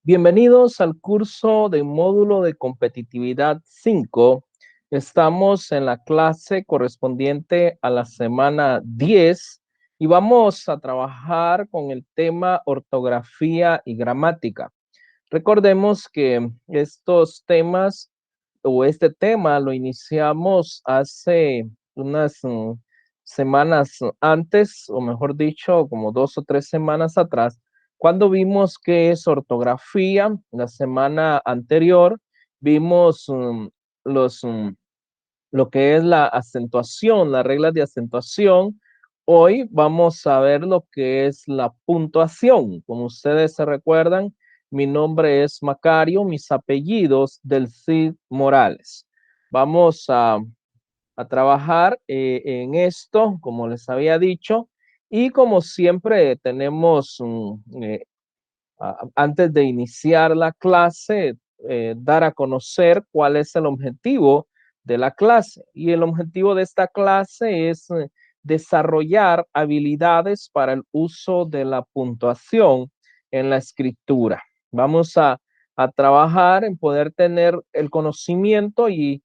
Bienvenidos al curso de módulo de competitividad 5. Estamos en la clase correspondiente a la semana 10 y vamos a trabajar con el tema ortografía y gramática. Recordemos que estos temas o este tema lo iniciamos hace unas semanas antes, o mejor dicho, como 2 o 3 semanas atrás, cuando vimos qué es ortografía. La semana anterior vimos los, lo que es la acentuación, las reglas de acentuación. Hoy vamos a ver lo que es la puntuación. Como ustedes se recuerdan, mi nombre es Macario, mis apellidos del Cid Morales. Vamos a trabajar en esto, como les había dicho, y como siempre tenemos antes de iniciar la clase, dar a conocer cuál es el objetivo de la clase. Y el objetivo de esta clase es desarrollar habilidades para el uso de la puntuación en la escritura. Vamos a trabajar en poder tener el conocimiento y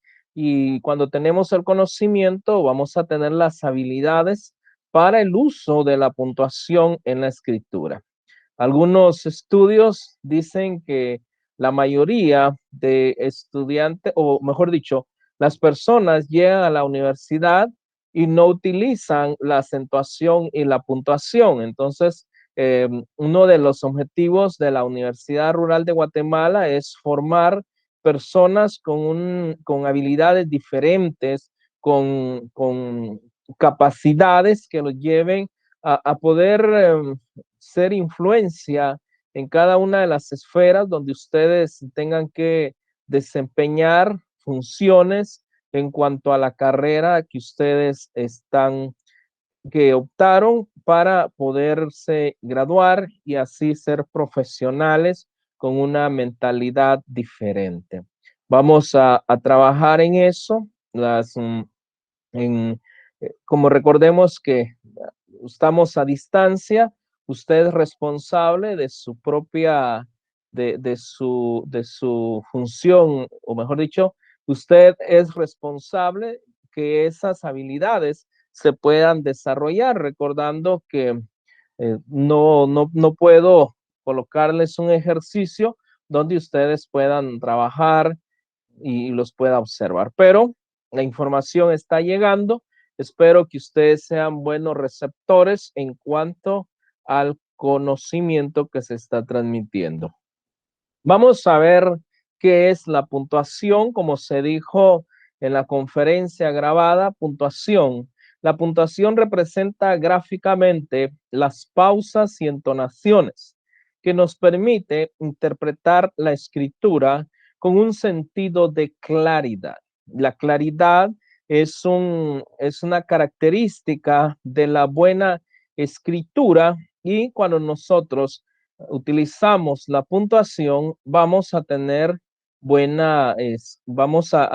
cuando tenemos el conocimiento vamos a tener las habilidades para el uso de la puntuación en la escritura. Algunos estudios dicen que la mayoría de estudiantes, o mejor dicho, las personas llegan a la universidad y no utilizan la acentuación y la puntuación. Entonces, uno de los objetivos de la Universidad Rural de Guatemala es formar personas con habilidades diferentes, con capacidades que los lleven a poder ser influencia en cada una de las esferas donde ustedes tengan que desempeñar funciones en cuanto a la carrera que ustedes que optaron para poderse graduar y así ser profesionales con una mentalidad diferente. Vamos a trabajar en eso, en, como recordemos que estamos a distancia, usted es responsable de su propia, de su función, o mejor dicho, usted es responsable que esas habilidades se puedan desarrollar, recordando que no puedo colocarles un ejercicio donde ustedes puedan trabajar y los pueda observar, pero la información está llegando. Espero que ustedes sean buenos receptores en cuanto al conocimiento que se está transmitiendo. Vamos a ver qué es la puntuación, como se dijo en la conferencia grabada. Puntuación. La puntuación representa gráficamente las pausas y entonaciones que nos permite interpretar la escritura con un sentido de claridad. La claridad es una característica de la buena escritura, y cuando nosotros utilizamos la puntuación, vamos a tener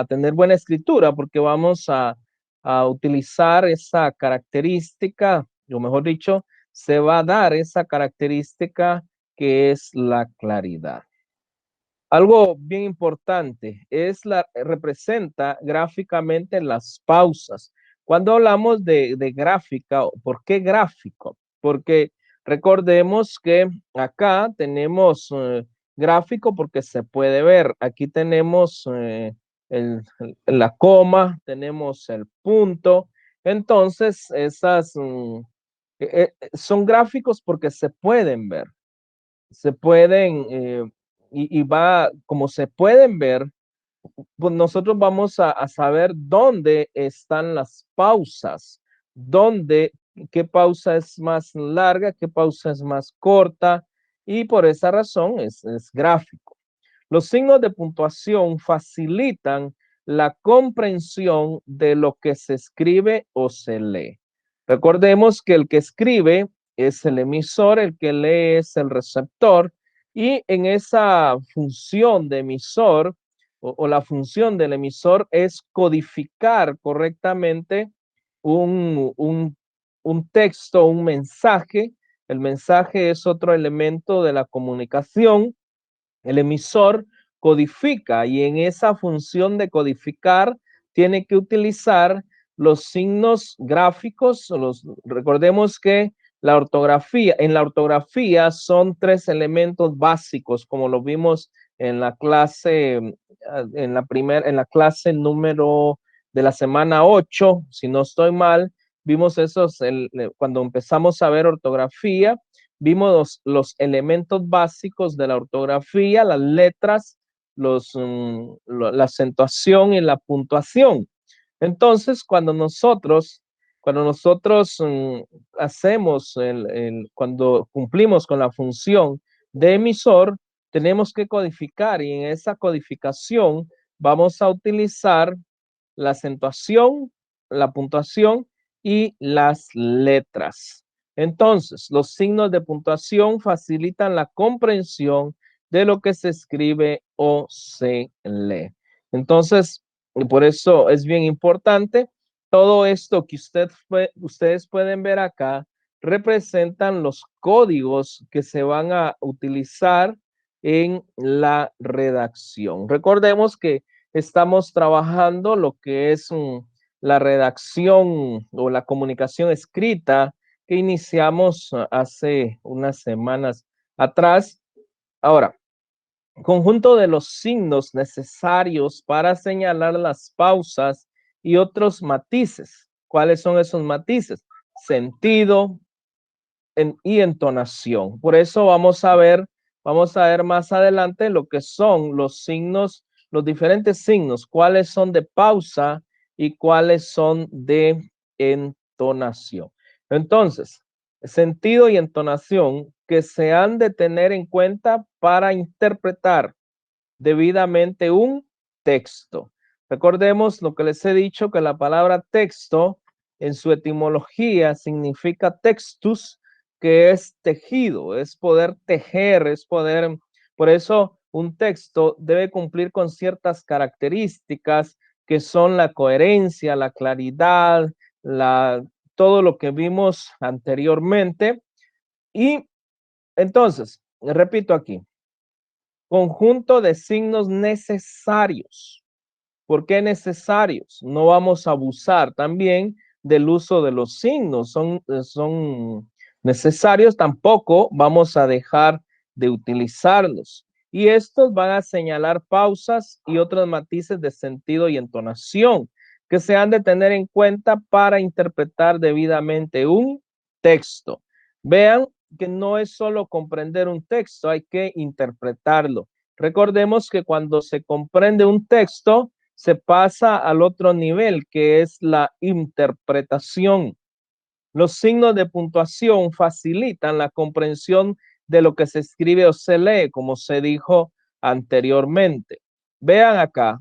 tener buena escritura, porque vamos a utilizar esa característica, o mejor dicho, se va a dar esa característica que es la claridad. Algo bien importante representa gráficamente las pausas. Cuando hablamos de gráfica, ¿por qué gráfico? Porque recordemos que acá tenemos gráfico porque se puede ver. Aquí tenemos la coma, tenemos el punto. Entonces, son gráficos porque se pueden ver, se pueden, como se pueden ver, pues nosotros vamos a saber dónde están las pausas, qué pausa es más larga, qué pausa es más corta, y por esa razón es gráfico. Los signos de puntuación facilitan la comprensión de lo que se escribe o se lee. Recordemos que el que escribe es el emisor, el que lee es el receptor, y en esa función de emisor o la función del emisor es codificar correctamente un, un, un texto, un mensaje. El mensaje es otro elemento de la comunicación El emisor codifica y en esa función de codificar tiene que utilizar los signos gráficos. Recordemos que en la ortografía son 3 elementos básicos, como lo vimos en la clase, en la clase número de la semana 8, si no estoy mal, vimos esos, cuando empezamos a ver ortografía, vimos los elementos básicos de la ortografía, las letras, la acentuación y la puntuación. Entonces, cuando nosotros hacemos, cuando cumplimos con la función de emisor, tenemos que codificar y en esa codificación vamos a utilizar la acentuación, la puntuación y las letras. Entonces, los signos de puntuación facilitan la comprensión de lo que se escribe o se lee. Entonces, por eso es bien importante. Todo esto que ustedes pueden ver acá representan los códigos que se van a utilizar en la redacción. Recordemos que estamos trabajando lo que es la redacción o la comunicación escrita que iniciamos hace unas semanas atrás. Ahora, conjunto de los signos necesarios para señalar las pausas y otros matices. ¿Cuáles son esos matices? Sentido y entonación. Por eso vamos a ver más adelante lo que son los signos, los diferentes signos, cuáles son de pausa y cuáles son de entonación. Entonces, sentido y entonación que se han de tener en cuenta para interpretar debidamente un texto. Recordemos lo que les he dicho, que la palabra texto en su etimología significa textus, que es tejido, es poder tejer, es poder, por eso un texto debe cumplir con ciertas características que son la coherencia, la claridad, todo lo que vimos anteriormente. Y entonces, repito aquí, conjunto de signos necesarios. ¿Por qué necesarios? No vamos a abusar también del uso de los signos. Son necesarios, tampoco vamos a dejar de utilizarlos. Y estos van a señalar pausas y otros matices de sentido y entonación que se han de tener en cuenta para interpretar debidamente un texto. Vean que no es solo comprender un texto, hay que interpretarlo. Recordemos que cuando se comprende un texto, se pasa al otro nivel, que es la interpretación. Los signos de puntuación facilitan la comprensión de lo que se escribe o se lee, como se dijo anteriormente. Vean acá,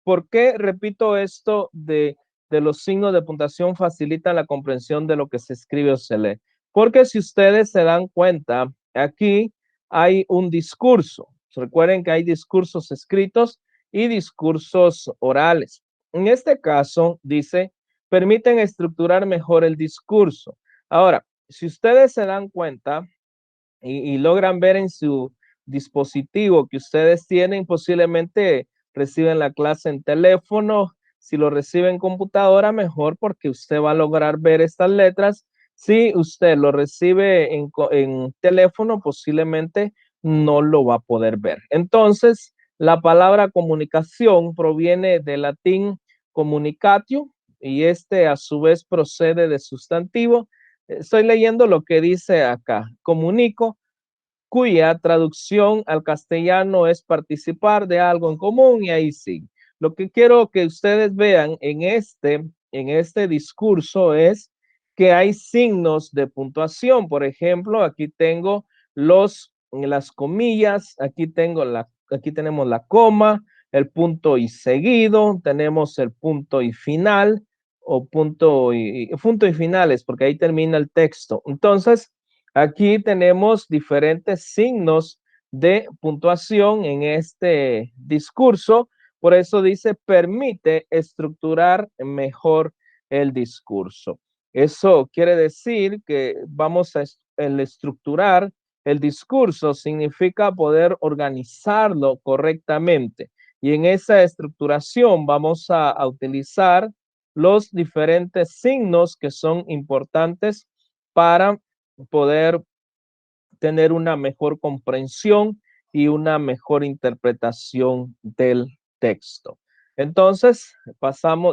¿por qué repito esto de los signos de puntuación facilitan la comprensión de lo que se escribe o se lee? Porque si ustedes se dan cuenta, aquí hay un discurso. Recuerden que hay discursos escritos y discursos orales. En este caso, dice, permiten estructurar mejor el discurso. Ahora, si ustedes se dan cuenta y logran ver en su dispositivo que ustedes tienen, posiblemente reciben la clase en teléfono. Si lo reciben en computadora, mejor, porque usted va a lograr ver estas letras. Si usted lo recibe en teléfono, posiblemente no lo va a poder ver. Entonces, la palabra comunicación proviene del latín communicatio y este a su vez procede de sustantivo. Estoy leyendo lo que dice acá. Comunico, cuya traducción al castellano es participar de algo en común, y ahí sí. Lo que quiero que ustedes vean en este discurso es que hay signos de puntuación. Por ejemplo, aquí tengo las comillas, aquí tenemos la coma, el punto y seguido, tenemos el punto y final, o punto y finales, porque ahí termina el texto. Entonces, aquí tenemos diferentes signos de puntuación en este discurso. Por eso dice, permite estructurar mejor el discurso. Eso quiere decir que vamos a estructurar El discurso significa poder organizarlo correctamente. Y en esa estructuración vamos a utilizar los diferentes signos que son importantes para poder tener una mejor comprensión y una mejor interpretación del texto. Entonces,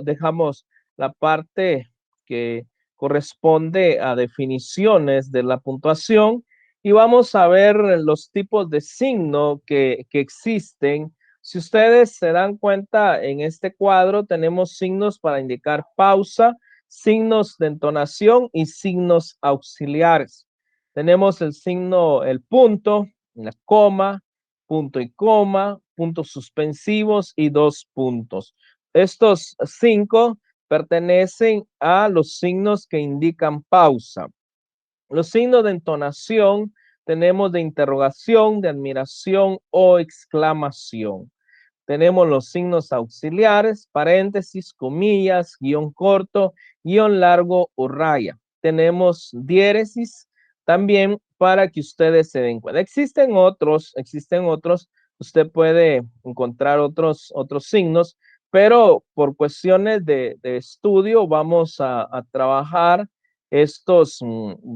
dejamos la parte que corresponde a definiciones de la puntuación y vamos a ver los tipos de signo que existen. Si ustedes se dan cuenta, en este cuadro tenemos signos para indicar pausa, signos de entonación y signos auxiliares. Tenemos el signo, el punto, la coma, punto y coma, puntos suspensivos y dos puntos. Estos 5 pertenecen a los signos que indican pausa. Los signos de entonación tenemos de interrogación, de admiración o exclamación. Tenemos los signos auxiliares, paréntesis, comillas, guión corto, guión largo o raya. Tenemos diéresis también para que ustedes se den cuenta. Existen otros, usted puede encontrar otros signos, pero por cuestiones de estudio vamos a trabajar estos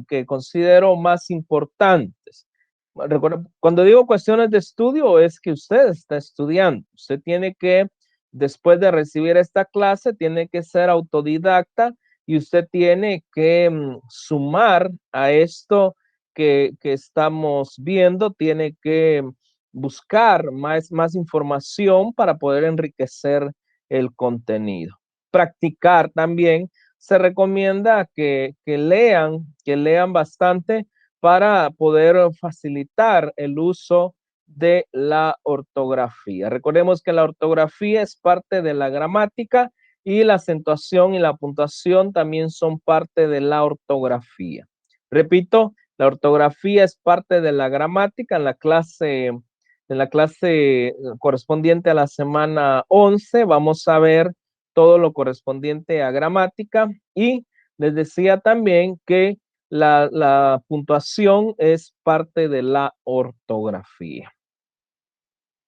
que considero más importantes. Recuerda, cuando digo cuestiones de estudio, es que usted está estudiando. Usted tiene que, después de recibir esta clase, tiene que ser autodidacta y usted tiene que sumar a esto que estamos viendo, tiene que buscar más información para poder enriquecer el contenido. Practicar también. Se recomienda que lean bastante para poder facilitar el uso de la ortografía. Recordemos que la ortografía es parte de la gramática y la acentuación y la puntuación también son parte de la ortografía. Repito, la ortografía es parte de la gramática en la clase correspondiente a la semana 11. Vamos a ver todo lo correspondiente a gramática y les decía también que la puntuación es parte de la ortografía.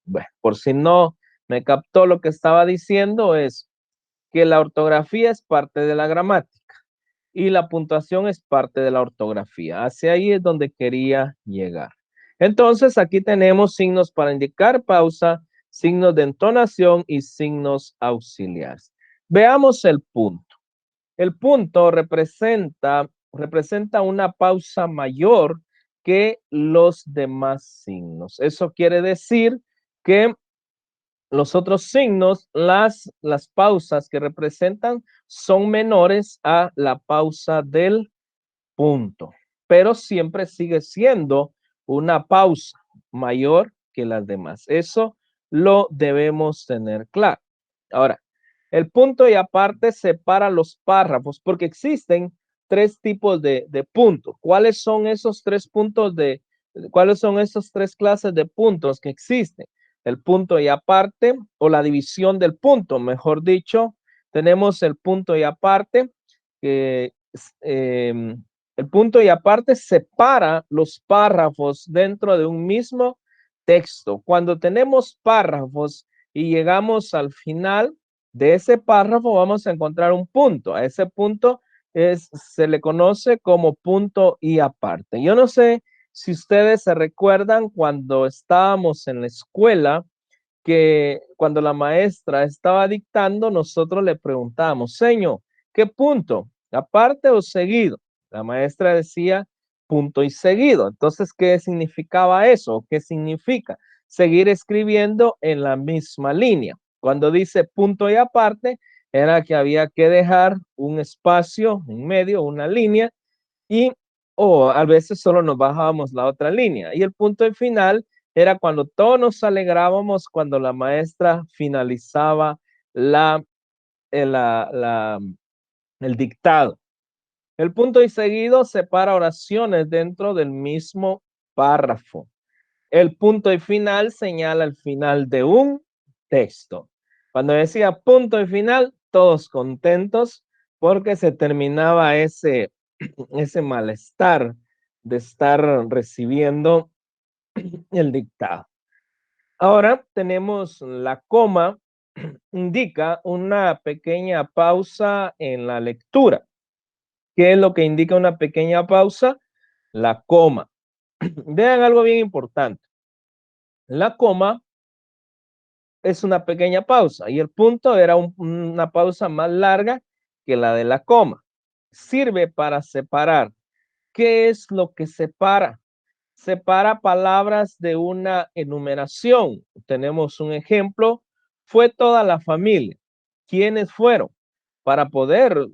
Bueno, por si no me captó lo que estaba diciendo, es que la ortografía es parte de la gramática y la puntuación es parte de la ortografía. Hacia ahí es donde quería llegar. Entonces, aquí tenemos signos para indicar pausa, signos de entonación y signos auxiliares. Veamos el punto. El punto representa una pausa mayor que los demás signos. Eso quiere decir que los otros signos, las pausas que representan son menores a la pausa del punto, pero siempre sigue siendo una pausa mayor que las demás. Eso lo debemos tener claro. Ahora, el punto y aparte separa los párrafos porque existen tres tipos de puntos. ¿Cuáles son esos tres puntos cuáles son esas tres clases de puntos que existen? El punto y aparte o la división del punto, mejor dicho, tenemos el punto y aparte que el punto y aparte separa los párrafos dentro de un mismo texto. Cuando tenemos párrafos y llegamos al final de ese párrafo, vamos a encontrar un punto. A ese punto se le conoce como punto y aparte. Yo no sé si ustedes se recuerdan cuando estábamos en la escuela, que cuando la maestra estaba dictando, nosotros le preguntábamos, señor, ¿qué punto? ¿Aparte o seguido? La maestra decía punto y seguido. Entonces, ¿qué significaba eso? ¿Qué significa? Seguir escribiendo en la misma línea. Cuando dice punto y aparte, era que había que dejar un espacio en medio, una línea, y o a veces solo nos bajábamos la otra línea. Y el punto y final era cuando todos nos alegrábamos cuando la maestra finalizaba el, la, el dictado. El punto y seguido separa oraciones dentro del mismo párrafo. El punto y final señala el final de un texto. Cuando decía punto y final, todos contentos porque se terminaba ese malestar de estar recibiendo el dictado. Ahora tenemos la coma, indica una pequeña pausa en la lectura. ¿Qué es lo que indica una pequeña pausa? La coma. Vean algo bien importante. La coma es una pequeña pausa y el punto era una pausa más larga que la de la coma. Sirve para separar. ¿Qué es lo que separa? Separa palabras de una enumeración. Tenemos un ejemplo. Fue toda la familia. ¿Quiénes fueron? Para poder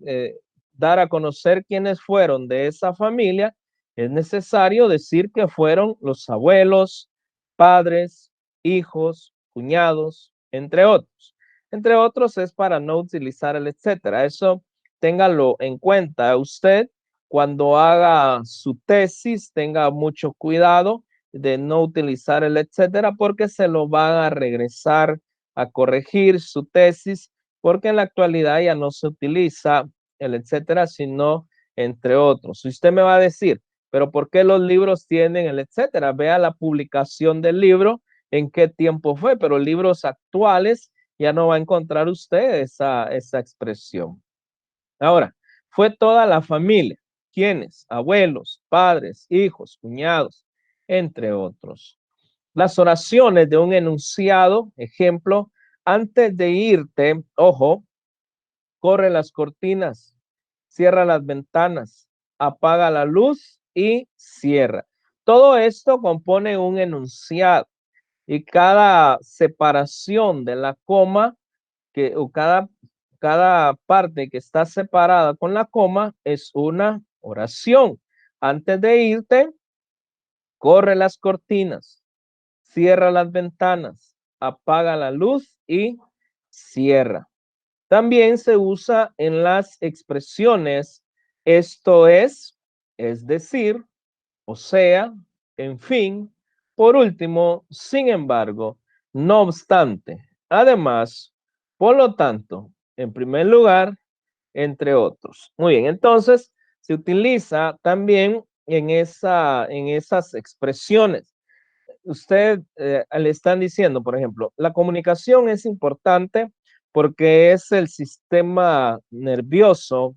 dar a conocer quiénes fueron de esa familia, es necesario decir que fueron los abuelos, padres, hijos, cuñados, entre otros. Entre otros es para no utilizar el etcétera. Eso téngalo en cuenta usted cuando haga su tesis. Tenga mucho cuidado de no utilizar el etcétera porque se lo van a regresar a corregir su tesis, porque en la actualidad ya no se utiliza el etcétera, sino entre otros. Usted me va a decir, pero ¿por qué los libros tienen el etcétera? Vea la publicación del libro, en qué tiempo fue, pero libros actuales ya no va a encontrar usted esa expresión. Ahora, fue toda la familia. ¿Quiénes? Abuelos, padres, hijos, cuñados, entre otros. Las oraciones de un enunciado, ejemplo, antes de irte, ojo, corre las cortinas, cierra las ventanas, apaga la luz y cierra. Todo esto compone un enunciado y cada separación de la coma o cada parte que está separada con la coma es una oración. Antes de irte, corre las cortinas, cierra las ventanas, apaga la luz y cierra. También se usa en las expresiones esto es decir, o sea, en fin, por último, sin embargo, no obstante, además, por lo tanto, en primer lugar, entre otros. Muy bien, entonces se utiliza también en esas expresiones. Usted le están diciendo, por ejemplo, la comunicación es importante porque es el sistema nervioso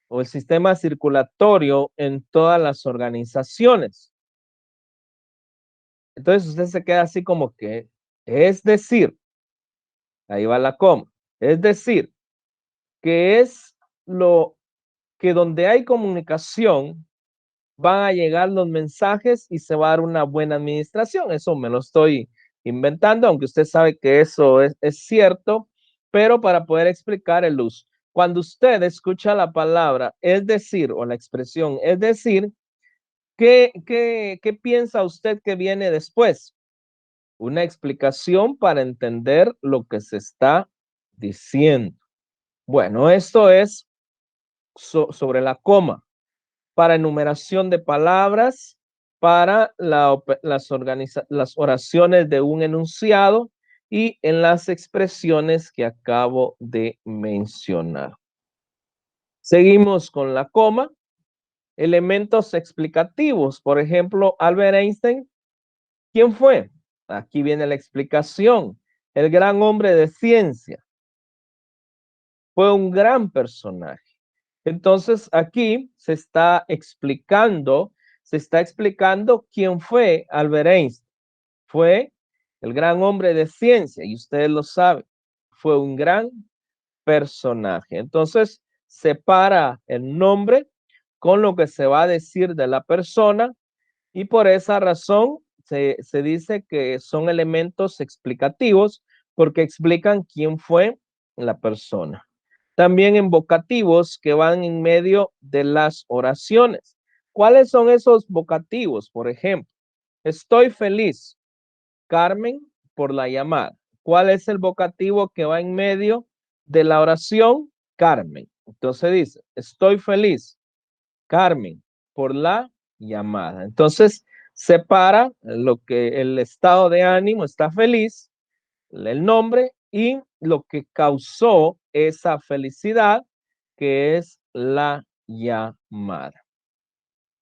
o el sistema circulatorio en todas las organizaciones. Entonces usted se queda así como que, es decir, ahí va la coma, es decir, que es lo que donde hay comunicación van a llegar los mensajes y se va a dar una buena administración. Eso me lo estoy inventando, aunque usted sabe que eso es cierto, pero para poder explicar el uso. Cuando usted escucha la palabra es decir o la expresión es decir, ¿qué piensa usted que viene después? Una explicación para entender lo que se está diciendo. Bueno, esto es sobre la coma, para enumeración de palabras, para las oraciones de un enunciado y en las expresiones que acabo de mencionar. Seguimos con la coma. Elementos explicativos. Por ejemplo, Albert Einstein, ¿quién fue? Aquí viene la explicación. El gran hombre de ciencia. Fue un gran personaje. Entonces aquí se está explicando quién fue Albert Einstein. Fue el gran hombre de ciencia y ustedes lo saben. Fue un gran personaje. Entonces separa el nombre con lo que se va a decir de la persona y por esa razón se dice que son elementos explicativos porque explican quién fue la persona. También en vocativos que van en medio de las oraciones. ¿Cuáles son esos vocativos? Por ejemplo, estoy feliz, Carmen, por la llamada. ¿Cuál es el vocativo que va en medio de la oración? Carmen. Entonces dice, estoy feliz, Carmen, por la llamada. Entonces, separa lo que el estado de ánimo está feliz, el nombre y lo que causó esa felicidad, que es la llamada.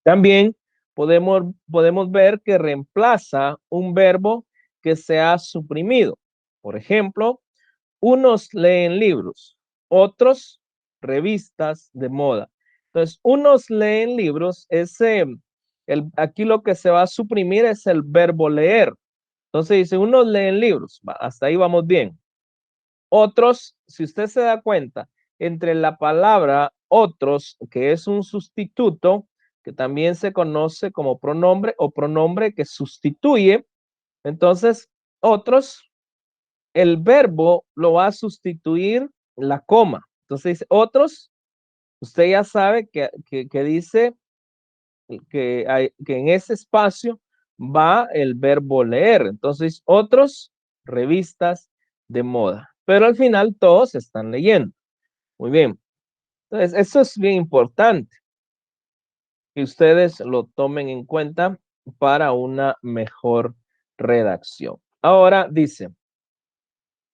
También podemos ver que reemplaza un verbo que se ha suprimido. Por ejemplo, unos leen libros, otros revistas de moda. Entonces, unos leen libros, aquí lo que se va a suprimir es el verbo leer. Entonces dice, unos leen libros, hasta ahí vamos bien. Otros, si usted se da cuenta, entre la palabra otros, que es un sustituto, que también se conoce como pronombre o pronombre que sustituye, entonces otros, el verbo lo va a sustituir la coma. Entonces dice otros, usted ya sabe que dice que en ese espacio va el verbo leer. Entonces otros, revistas de moda. Pero al final todos están leyendo. Muy bien. Entonces, eso es bien importante que ustedes lo tomen en cuenta para una mejor redacción. Ahora dice,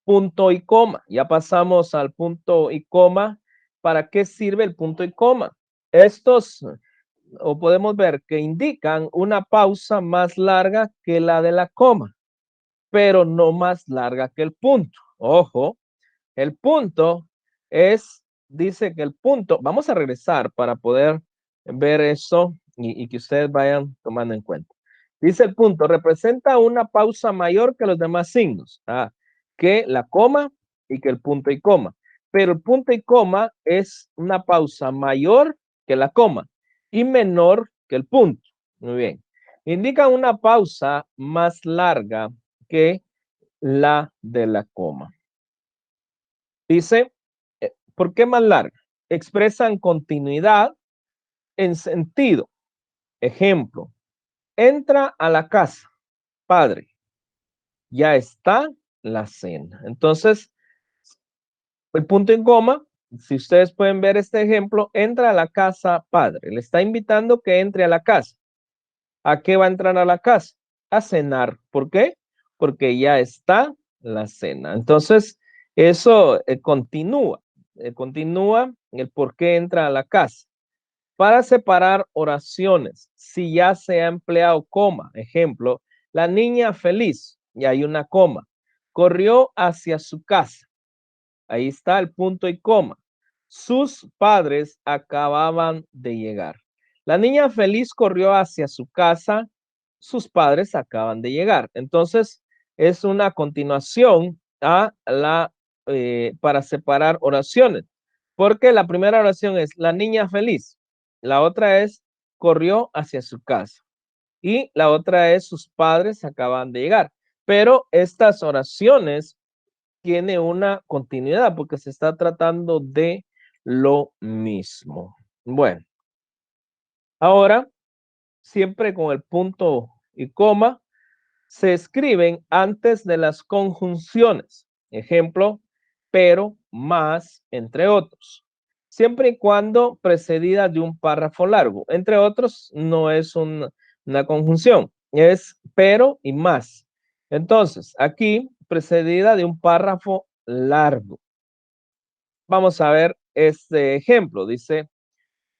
punto y coma. Ya pasamos al punto y coma. ¿Para qué sirve el punto y coma? Estos, o podemos ver que indican una pausa más larga que la de la coma, pero no más larga que el punto. Ojo, el punto dice que el punto, vamos a regresar para poder ver eso y que ustedes vayan tomando en cuenta. Dice el punto, representa una pausa mayor que los demás signos, que la coma y que el punto y coma. Pero el punto y coma es una pausa mayor que la coma y menor que el punto. Muy bien. Indica una pausa más larga que la de la coma. Dice, ¿por qué más larga? Expresan continuidad en sentido. Ejemplo, entra a la casa, padre, ya está la cena. Entonces, el punto en coma, si ustedes pueden ver este ejemplo, entra a la casa, padre. Le está invitando que entre a la casa. ¿A qué va a entrar a la casa? A cenar. ¿Por qué? Porque ya está la cena. Entonces, eso continúa el por qué entra a la casa. Para separar oraciones, si ya se ha empleado coma, ejemplo, la niña feliz, y hay una coma, corrió hacia su casa. Ahí está el punto y coma. Sus padres acababan de llegar. La niña feliz corrió hacia su casa. Sus padres acaban de llegar. Entonces, es una continuación para separar oraciones. Porque la primera oración es la niña feliz. La otra es corrió hacia su casa. Y la otra es sus padres acaban de llegar. Pero estas oraciones tiene una continuidad porque se está tratando de lo mismo. Bueno, ahora siempre con el punto y coma se escriben antes de las conjunciones. Ejemplo, pero, más, entre otros. Siempre y cuando precedida de un párrafo largo. Entre otros, no es una conjunción, es pero y más. Entonces, aquí precedida de un párrafo largo. Vamos a ver este ejemplo. Dice,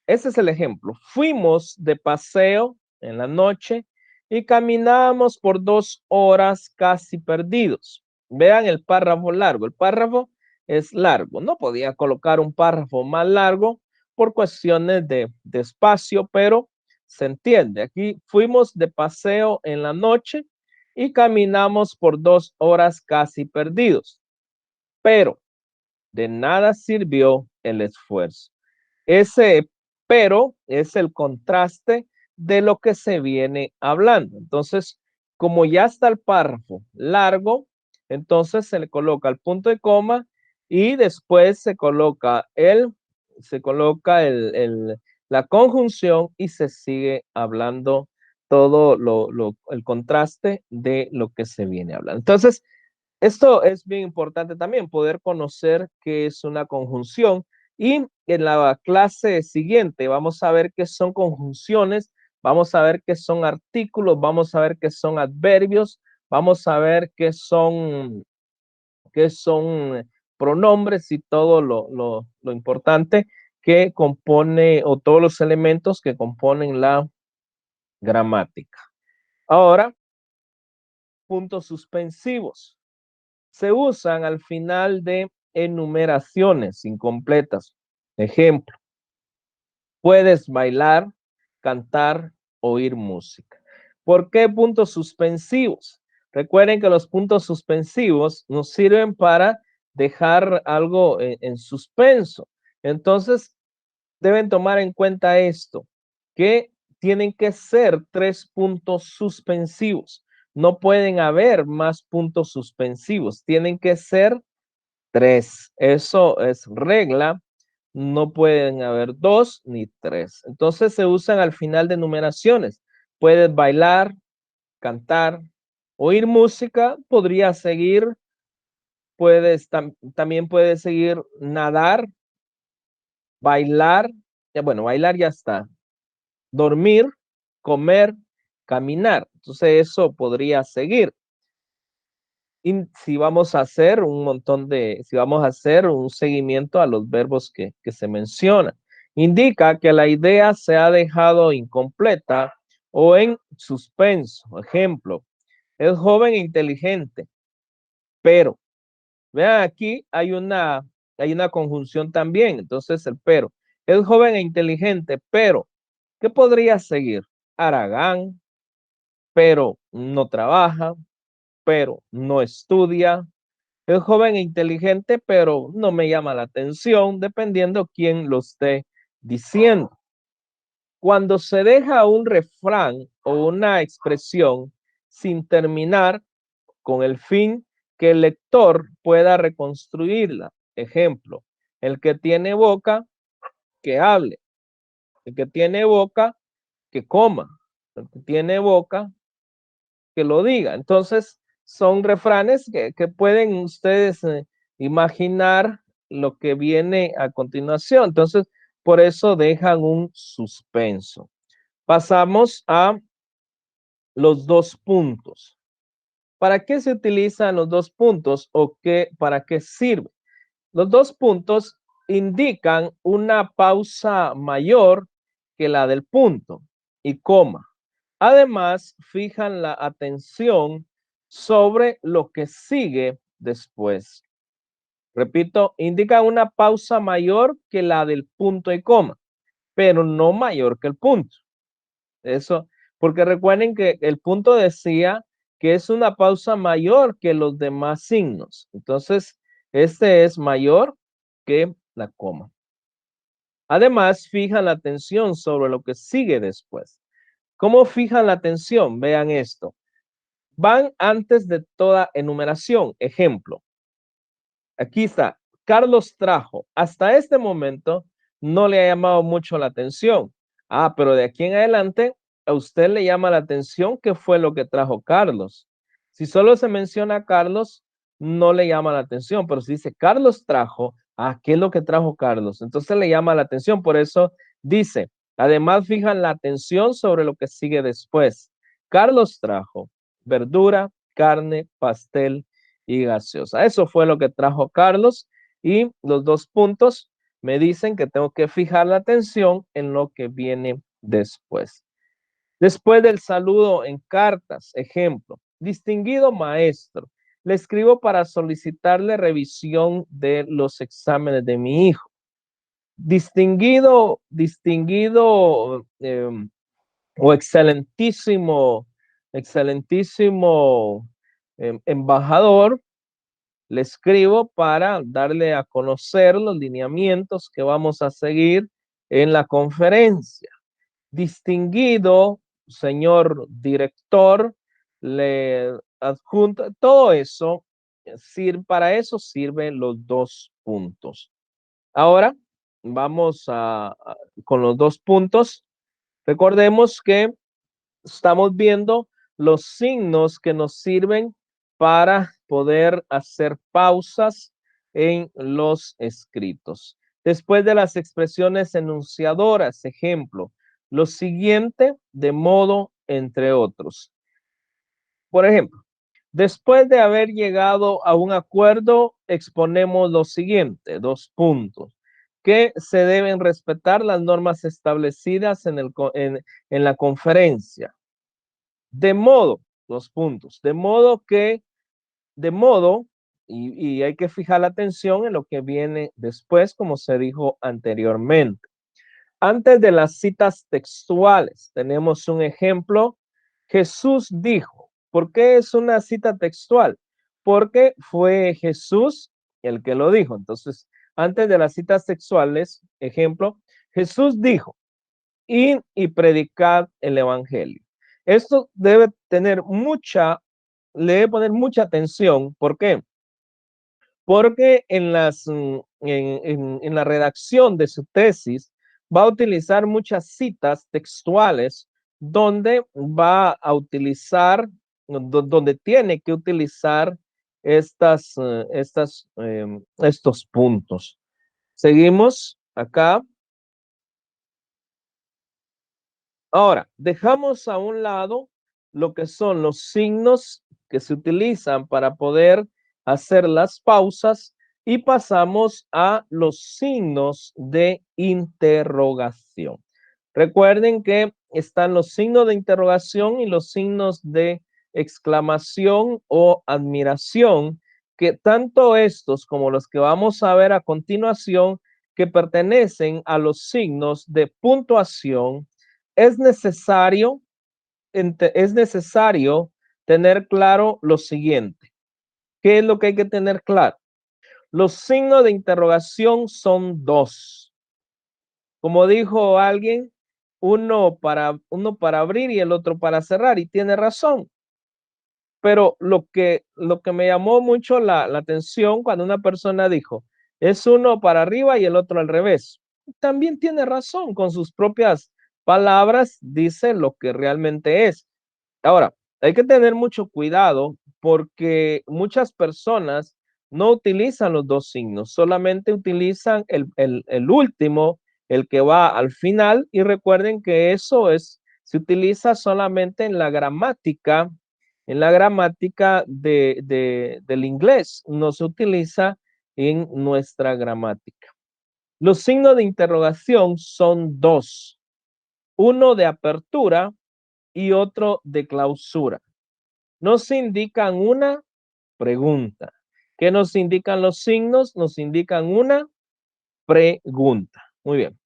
este es el ejemplo. Fuimos de paseo en la noche y caminábamos por 2 horas casi perdidos. Vean el párrafo largo. El párrafo es largo. No podía colocar un párrafo más largo por cuestiones de espacio, pero se entiende. Aquí fuimos de paseo en la noche y caminamos por 2 horas casi perdidos. Pero de nada sirvió el esfuerzo. Ese pero es el contraste de lo que se viene hablando. Entonces, como ya está el párrafo largo, entonces se le coloca el punto y coma y después se coloca la conjunción y se sigue hablando todo el contraste de lo que se viene hablando. Entonces, esto es bien importante también, poder conocer qué es una conjunción. Y en la clase siguiente vamos a ver qué son conjunciones, vamos a ver qué son artículos, vamos a ver qué son adverbios, vamos a ver qué son pronombres y todo lo importante que compone o todos los elementos que componen la gramática. Ahora, puntos suspensivos. Se usan al final de enumeraciones incompletas. Ejemplo, puedes bailar, cantar, oír música. ¿Por qué puntos suspensivos? Recuerden que los puntos suspensivos nos sirven para dejar algo en suspenso. Entonces, deben tomar en cuenta esto, que tienen que ser 3 puntos suspensivos. No pueden haber más puntos suspensivos, tienen que ser 3. Eso es regla, no pueden haber 2 ni 3. Entonces se usan al final de numeraciones. Puedes bailar, cantar, oír música, podría seguir, también puedes seguir nadar, bailar, bueno, bailar ya está, dormir, comer, caminar. Entonces eso podría seguir. Y si vamos a hacer si vamos a hacer un seguimiento a los verbos que se mencionan, indica que la idea se ha dejado incompleta o en suspenso. Ejemplo, es joven e inteligente, pero, vean aquí hay una conjunción también, entonces el pero. Es joven e inteligente, pero, ¿qué podría seguir? Haragán, pero no trabaja, pero no estudia. Es joven e inteligente, pero no me llama la atención, dependiendo quién lo esté diciendo. Cuando se deja un refrán o una expresión sin terminar con el fin que el lector pueda reconstruirla. Ejemplo, el que tiene boca, que hable. El que tiene boca, que coma. El que tiene boca, que lo diga. Entonces, son refranes que pueden ustedes imaginar lo que viene a continuación. Entonces, por eso dejan un suspenso. Pasamos a los 2 puntos. ¿Para qué se utilizan los 2 puntos o para qué sirve? Los 2 puntos indican una pausa mayor que la del punto y coma. Además, fijan la atención sobre lo que sigue después. Repito, indican una pausa mayor que la del punto y coma, pero no mayor que el punto. Eso, porque recuerden que el punto decía que es una pausa mayor que los demás signos. Entonces, este es mayor que la coma. Además, fijan la atención sobre lo que sigue después. ¿Cómo fijan la atención? Vean esto. Van antes de toda enumeración. Ejemplo, aquí está. Carlos trajo. Hasta este momento no le ha llamado mucho la atención. Ah, pero de aquí en adelante a usted le llama la atención qué fue lo que trajo Carlos. Si solo se menciona a Carlos, no le llama la atención, pero si dice Carlos trajo, ah, ¿qué es lo que trajo Carlos? Entonces le llama la atención, por eso dice, además fijan la atención sobre lo que sigue después. Carlos trajo verdura, carne, pastel y gaseosa. Eso fue lo que trajo Carlos y los 2 puntos me dicen que tengo que fijar la atención en lo que viene después. Después del saludo en cartas, ejemplo, distinguido maestro, le escribo para solicitarle revisión de los exámenes de mi hijo. Distinguido o excelentísimo, excelentísimo embajador, le escribo para darle a conocer los lineamientos que vamos a seguir en la conferencia. Distinguido señor director, le adjunto, todo eso, para eso sirven los 2 puntos. Ahora vamos con los 2 puntos. Recordemos que estamos viendo los signos que nos sirven para poder hacer pausas en los escritos. Después de las expresiones enunciadoras, ejemplo, lo siguiente de modo entre otros. Por ejemplo, después de haber llegado a un acuerdo, exponemos lo siguiente, 2 puntos. que se deben respetar las normas establecidas en la conferencia. De modo, dos puntos, de modo, y hay que fijar la atención en lo que viene después, como se dijo anteriormente. Antes de las citas textuales, tenemos un ejemplo. Jesús dijo, ¿por qué es una cita textual? Porque fue Jesús el que lo dijo. Entonces, antes de las citas textuales, ejemplo, Jesús dijo, id y predicad el evangelio. Esto le debe poner mucha atención. ¿Por qué? Porque en la redacción de su tesis va a utilizar muchas citas textuales donde va a utilizar, donde tiene que utilizar estos puntos. Seguimos acá. Ahora, dejamos a un lado lo que son los signos que se utilizan para poder hacer las pausas y pasamos a los signos de interrogación. Recuerden que están los signos de interrogación y los signos de exclamación o admiración, que tanto estos como los que vamos a ver a continuación, que pertenecen a los signos de puntuación, es necesario, es necesario tener claro lo siguiente. ¿Qué es lo que hay que tener claro? Los signos de interrogación son dos. Como dijo alguien, uno para abrir y el otro para cerrar, y tiene razón. Pero lo que me llamó mucho la atención cuando una persona dijo, es uno para arriba y el otro al revés. También tiene razón, con sus propias palabras dice lo que realmente es. Ahora, hay que tener mucho cuidado porque muchas personas no utilizan los dos signos, solamente utilizan el último, el que va al final, y recuerden que se utiliza solamente en la gramática del inglés, no se utiliza en nuestra gramática. Los signos de interrogación son dos, uno de apertura y otro de clausura. Nos indican una pregunta. ¿Qué nos indican los signos? Nos indican una pregunta. Muy bien.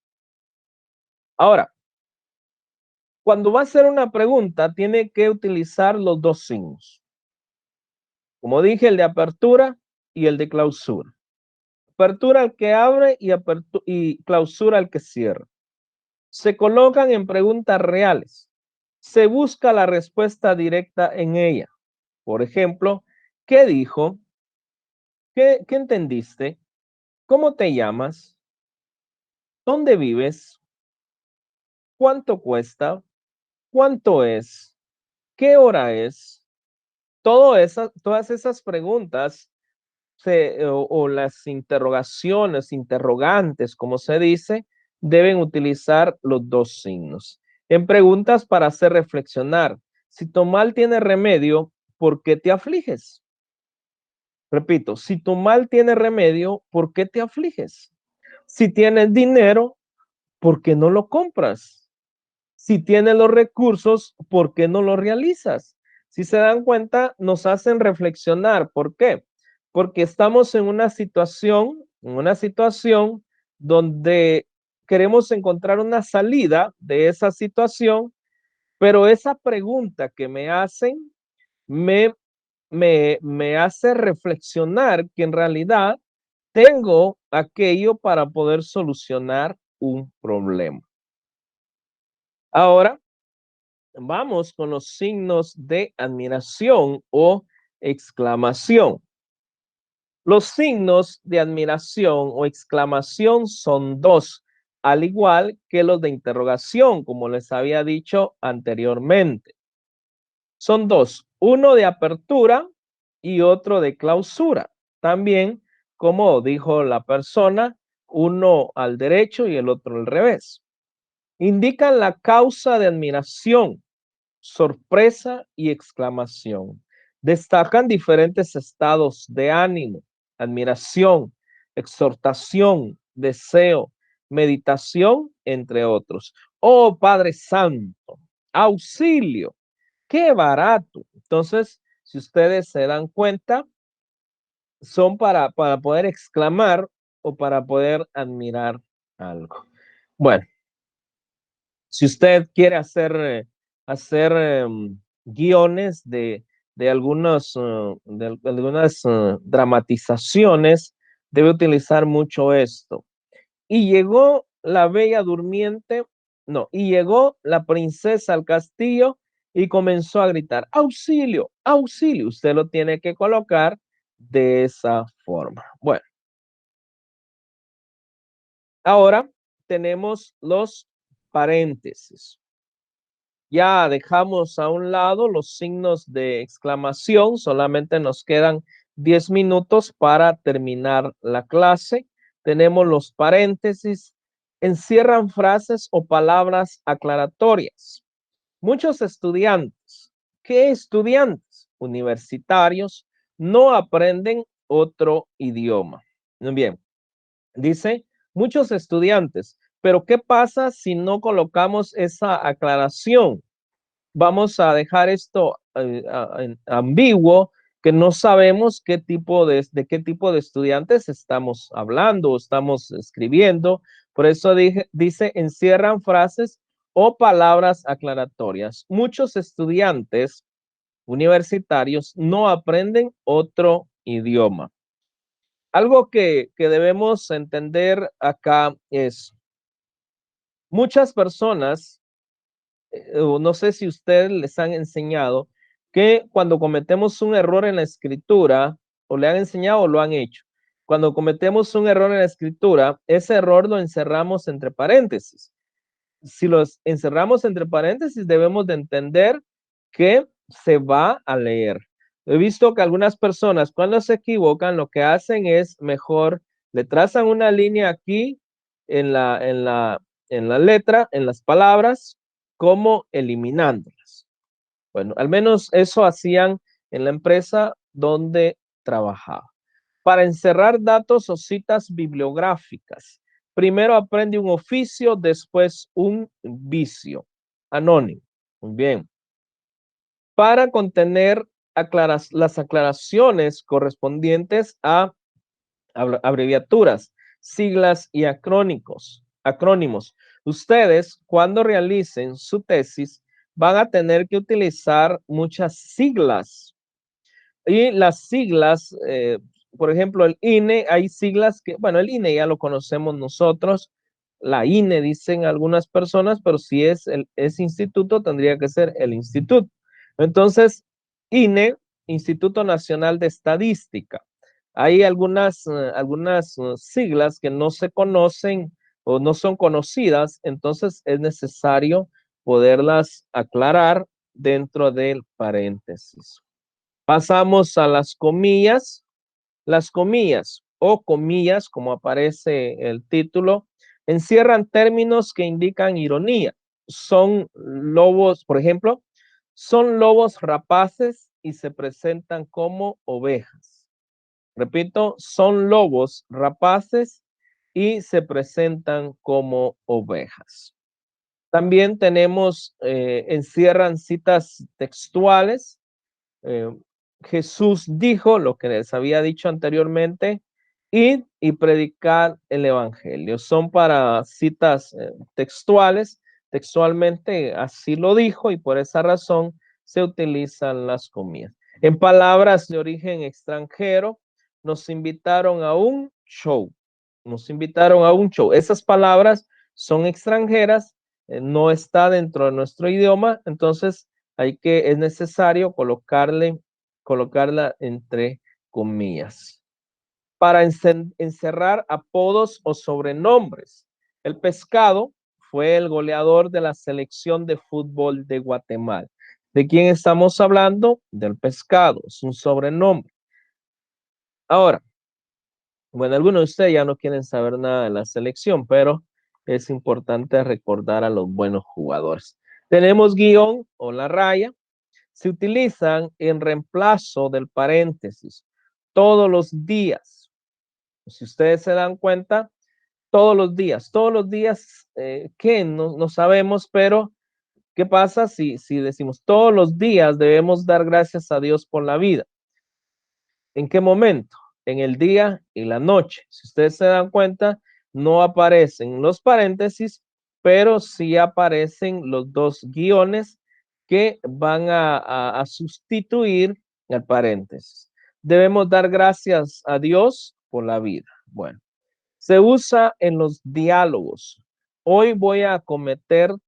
Ahora, cuando va a hacer una pregunta, tiene que utilizar los dos signos. Como dije, el de apertura y el de clausura. Apertura al que abre y clausura al que cierra. Se colocan en preguntas reales. Se busca la respuesta directa en ella. Por ejemplo, ¿qué dijo? ¿Qué entendiste? ¿Cómo te llamas? ¿Dónde vives? ¿Cuánto cuesta? ¿Cuánto es? ¿Qué hora es? Todas esas preguntas o las interrogaciones, interrogantes, como se dice, deben utilizar los dos signos. En preguntas para hacer reflexionar. Si tu mal tiene remedio, ¿por qué te afliges? Repito, si tu mal tiene remedio, ¿por qué te afliges? Si tienes dinero, ¿por qué no lo compras? Si tienes los recursos, ¿por qué no lo realizas? Si se dan cuenta, nos hacen reflexionar. ¿Por qué? Porque estamos en una situación donde queremos encontrar una salida de esa situación, pero esa pregunta que me hacen me, me hace reflexionar que en realidad tengo aquello para poder solucionar un problema. Ahora, vamos con los signos de admiración o exclamación. Los signos de admiración o exclamación son dos, al igual que los de interrogación, como les había dicho anteriormente. Son dos, uno de apertura y otro de clausura. También, como dijo la persona, uno al derecho y el otro al revés. Indican la causa de admiración, sorpresa y exclamación. Destacan diferentes estados de ánimo, admiración, exhortación, deseo, meditación, entre otros. Oh Padre Santo, auxilio, qué barato. Entonces, si ustedes se dan cuenta, son para poder exclamar o para poder admirar algo. Bueno, si usted quiere hacer guiones de algunas dramatizaciones, debe utilizar mucho esto. Y llegó la bella durmiente, no, y llegó la princesa al castillo y comenzó a gritar, auxilio, auxilio. Usted lo tiene que colocar de esa forma. Bueno, ahora tenemos los paréntesis. Ya dejamos a un lado los signos de exclamación, solamente nos quedan 10 minutos para terminar la clase. Tenemos los paréntesis, encierran frases o palabras aclaratorias. Muchos estudiantes, ¿qué estudiantes? Universitarios, no aprenden otro idioma. Bien, dice muchos estudiantes, pero ¿qué pasa si no colocamos esa aclaración? Vamos a dejar esto ambiguo, que no sabemos de qué tipo de estudiantes estamos hablando o estamos escribiendo. Por eso dice, encierran frases o palabras aclaratorias. Muchos estudiantes universitarios no aprenden otro idioma. Algo que debemos entender acá es, muchas personas no sé si ustedes les han enseñado que cuando cometemos un error en la escritura, o le han enseñado o lo han hecho, cuando cometemos un error en la escritura, ese error lo encerramos entre paréntesis. Si los encerramos entre paréntesis, debemos de entender que se va a leer. He visto que algunas personas cuando se equivocan, lo que hacen es mejor, le trazan una línea aquí en la letra, en las palabras, como eliminándolas. Bueno, al menos eso hacían en la empresa donde trabajaba. Para encerrar datos o citas bibliográficas, primero aprende un oficio, después un vicio. Anónimo. Muy bien. Para contener las aclaraciones correspondientes a abreviaturas, siglas y acrónimos. Ustedes, cuando realicen su tesis, van a tener que utilizar muchas siglas. Y las siglas, por ejemplo, el INE, hay siglas que, bueno, el INE ya lo conocemos nosotros, la INE dicen algunas personas, pero si es ese instituto, tendría que ser el instituto. Entonces, INE, Instituto Nacional de Estadística. Hay algunas siglas que no se conocen o no son conocidas, entonces es necesario poderlas aclarar dentro del paréntesis. Pasamos a las comillas. Las comillas o comillas, como aparece el título, encierran términos que indican ironía. Son lobos, por ejemplo, son lobos rapaces y se presentan como ovejas. Repito, son lobos rapaces y se presentan como ovejas. También tenemos, encierran citas textuales. eh, Jesús dijo lo que les había dicho anteriormente, id y predicar el evangelio. Son para citas textuales, textualmente así lo dijo y por esa razón se utilizan las comillas. En palabras de origen extranjero, nos invitaron a un show. Nos invitaron a un show. Esas palabras son extranjeras, no está dentro de nuestro idioma, entonces es necesario colocarla entre comillas. Para encerrar apodos o sobrenombres. El Pescado fue el goleador de la selección de fútbol de Guatemala. ¿De quién estamos hablando? Del Pescado, es un sobrenombre. Ahora, bueno, algunos de ustedes ya no quieren saber nada de la selección, pero es importante recordar a los buenos jugadores. Tenemos guión o la raya, se utilizan en reemplazo del paréntesis todos los días. Si ustedes se dan cuenta, todos los días, ¿qué? No, no sabemos, pero ¿qué pasa si decimos todos los días debemos dar gracias a Dios por la vida? ¿En qué momento? En el día y la noche. Si ustedes se dan cuenta, no aparecen los paréntesis, pero sí aparecen los dos guiones que van a sustituir el paréntesis. Debemos dar gracias a Dios por la vida. Bueno, se usa en los diálogos. Hoy voy a comerte,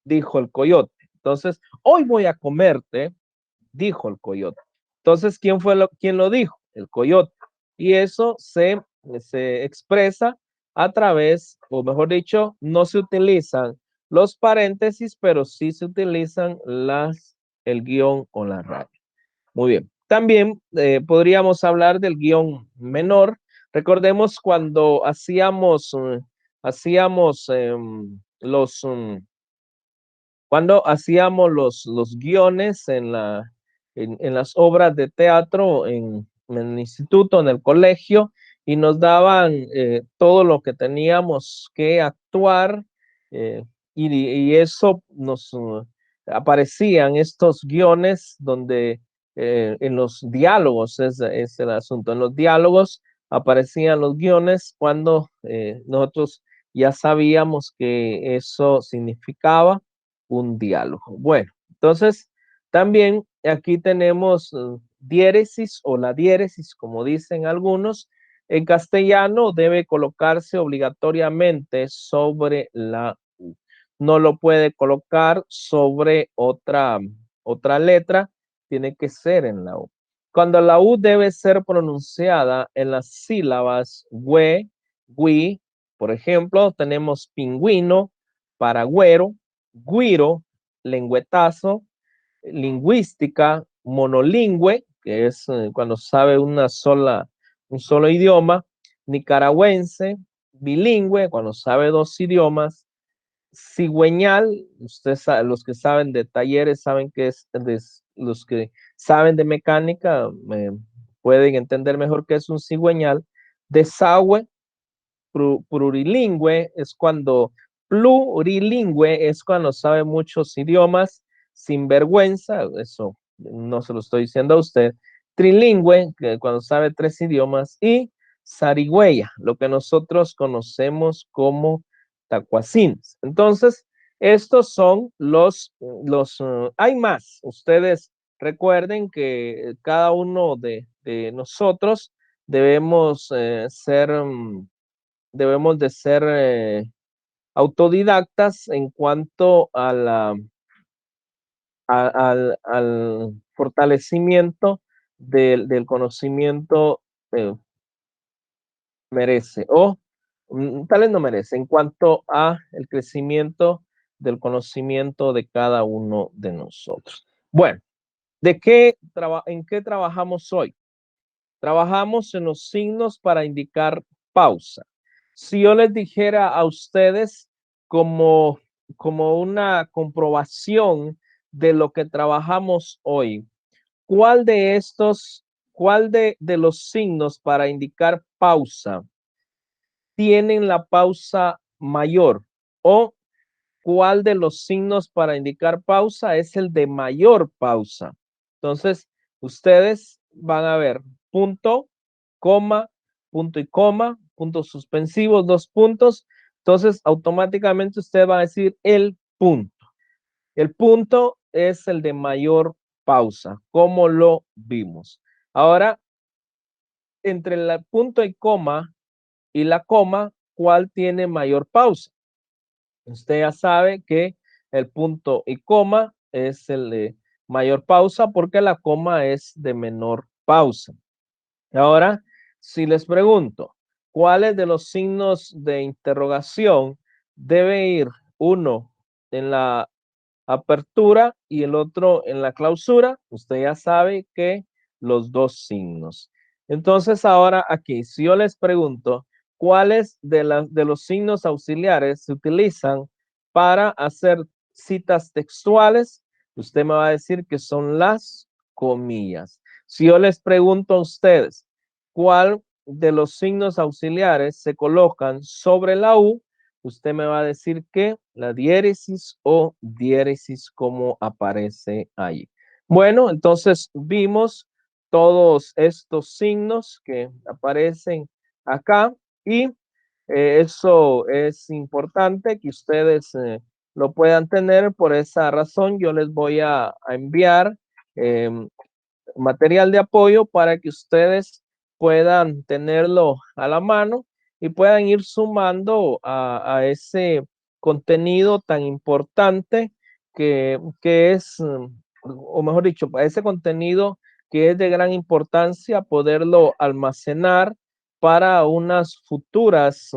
dijo el coyote. Entonces, hoy voy a comerte, dijo el coyote. Entonces, ¿quién lo dijo? El coyote. Y eso se expresa a través, o mejor dicho, no se utilizan los paréntesis, pero sí se utilizan el guión o la raya. Muy bien. También podríamos hablar del guión menor. Recordemos cuando hacíamos cuando hacíamos los guiones en las obras de teatro en el instituto, en el colegio, y nos daban todo lo que teníamos que actuar, eh, y eso nos aparecían estos guiones donde en los diálogos es el asunto. En los diálogos aparecían los guiones cuando nosotros ya sabíamos que eso significaba un diálogo. Bueno, entonces también aquí tenemos diéresis o la diéresis, como dicen algunos. En castellano debe colocarse obligatoriamente sobre la U. No lo puede colocar sobre otra letra, tiene que ser en la U. Cuando la U debe ser pronunciada en las sílabas we, wi, por ejemplo, tenemos pingüino, paragüero, guiro, lengüetazo, lingüística, monolingüe, que es cuando sabe un solo idioma, nicaragüense, bilingüe, cuando sabe dos idiomas, cigüeñal, los que saben de talleres saben que los que saben de mecánica pueden entender mejor qué es un cigüeñal, desagüe, plurilingüe es cuando sabe muchos idiomas, sinvergüenza, eso no se lo estoy diciendo a usted, trilingüe, que cuando sabe tres idiomas, y zarigüeya, lo que nosotros conocemos como tacuacines. Entonces, estos son hay más. Ustedes recuerden que cada uno de nosotros debemos debemos de ser autodidactas en cuanto al fortalecimiento del conocimiento merece o tal vez no merece en cuanto a el crecimiento del conocimiento de cada uno de nosotros. Bueno, ¿en qué trabajamos hoy? Trabajamos en los signos para indicar pausa. Si yo les dijera a ustedes como, como una comprobación de lo que trabajamos hoy, ¿cuál de estos, cuál de los signos para indicar pausa tienen la pausa mayor? ¿O cuál de los signos para indicar pausa es el de mayor pausa? Entonces, ustedes van a ver punto, coma, punto y coma, puntos suspensivos, dos puntos. Entonces, automáticamente ustedes van a decir el punto. El punto es el de mayor pausa, como lo vimos. Ahora, entre el punto y la coma, ¿cuál tiene mayor pausa? Usted ya sabe que el punto y coma es el de mayor pausa porque la coma es de menor pausa. Ahora, si les pregunto, ¿cuáles de los signos de interrogación debe ir uno en la apertura y el otro en la clausura? Usted ya sabe que los dos signos. Entonces, ahora aquí, si yo les pregunto, ¿cuáles de los signos auxiliares se utilizan para hacer citas textuales? Usted me va a decir que son las comillas. Si yo les pregunto a ustedes, ¿cuál de los signos auxiliares se colocan sobre la U, usted me va a decir que la diéresis o diéresis como aparece ahí. Bueno, entonces vimos todos estos signos que aparecen acá y eso es importante que ustedes lo puedan tener. Por esa razón yo les voy a enviar material de apoyo para que ustedes puedan tenerlo a la mano y puedan ir sumando a ese contenido tan importante que es, o mejor dicho, a ese contenido que es de gran importancia poderlo almacenar para unas futuras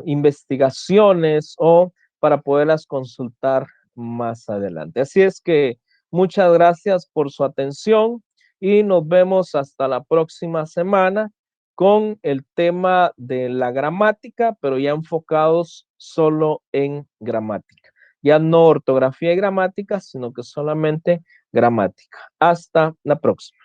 investigaciones o para poderlas consultar más adelante. Así es que muchas gracias por su atención y nos vemos hasta la próxima semana con el tema de la gramática, pero ya enfocados solo en gramática. Ya no ortografía y gramática, sino que solamente gramática. Hasta la próxima.